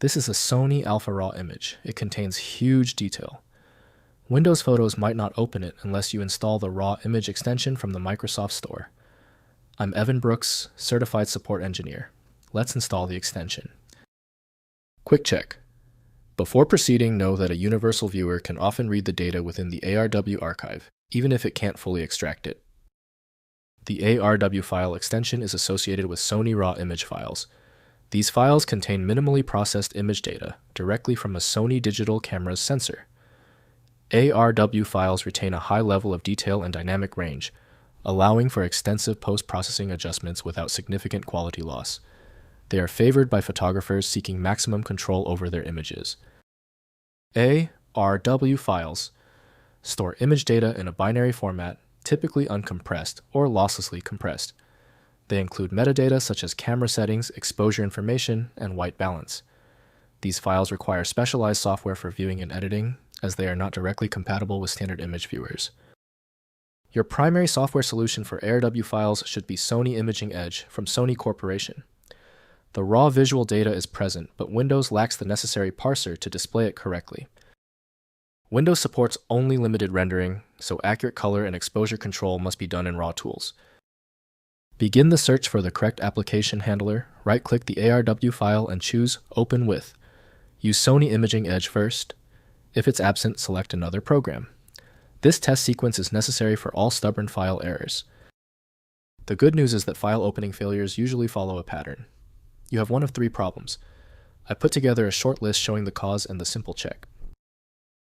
This is a Sony Alpha RAW image. It contains huge detail. Windows Photos might not open it unless you install the RAW Image extension from the Microsoft Store. I'm Evan Brooks, Certified Support Engineer. Let's install the extension. Quick check. Before proceeding, know that a universal viewer can often read the data within the ARW archive, even if it can't fully extract it. The ARW File extension is associated with Sony RAW Image files. These files contain minimally processed image data directly from a Sony digital camera's sensor. ARW files retain a high level of detail and dynamic range, allowing for extensive post-processing adjustments without significant quality loss. They are favored by photographers seeking maximum control over their images. ARW files store image data in a binary format, typically uncompressed or losslessly compressed. They include metadata such as camera settings, exposure information, and white balance. These files require specialized software for viewing and editing, as they are not directly compatible with standard image viewers. Your primary software solution for ARW files should be Sony Imaging Edge from Sony Corporation. The raw visual data is present, but Windows lacks the necessary parser to display it correctly. Windows supports only limited rendering, so accurate color and exposure control must be done in RAW tools. Begin the search for the correct application handler, right-click the ARW file and choose Open With. Use Sony Imaging Edge first. If it's absent, select another program. This test sequence is necessary for all stubborn file errors. The good news is that file opening failures usually follow a pattern. You have one of three problems. I put together a short list showing the cause and the simple check.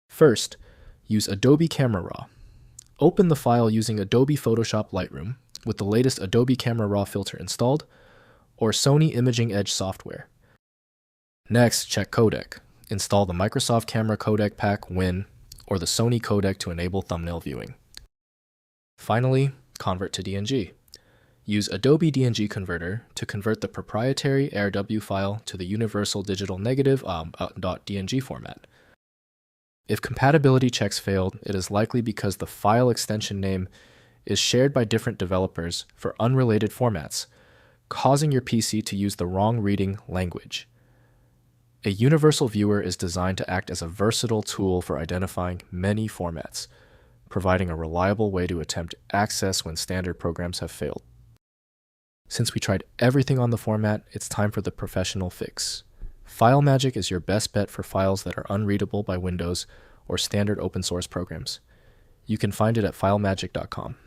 First, use Adobe Camera Raw. Open the file using Adobe Photoshop Lightroom with the latest Adobe Camera Raw filter installed, or Sony Imaging Edge software. Next, check Codec. Install the Microsoft Camera Codec Pack Win or the Sony codec to enable thumbnail viewing. Finally, convert to DNG. Use Adobe DNG Converter to convert the proprietary ARW file to the Universal Digital Negative .dng format. If compatibility checks failed, it is likely because the file extension name is shared by different developers for unrelated formats, causing your PC to use the wrong reading language. A universal viewer is designed to act as a versatile tool for identifying many formats, providing a reliable way to attempt access when standard programs have failed. Since we tried everything on the format, it's time for the professional fix. FileMagick is your best bet for files that are unreadable by Windows or standard open source programs. You can find it at filemagick.com.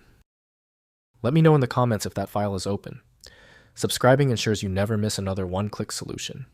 Let me know in the comments if that file is open. Subscribing ensures you never miss another one-click solution.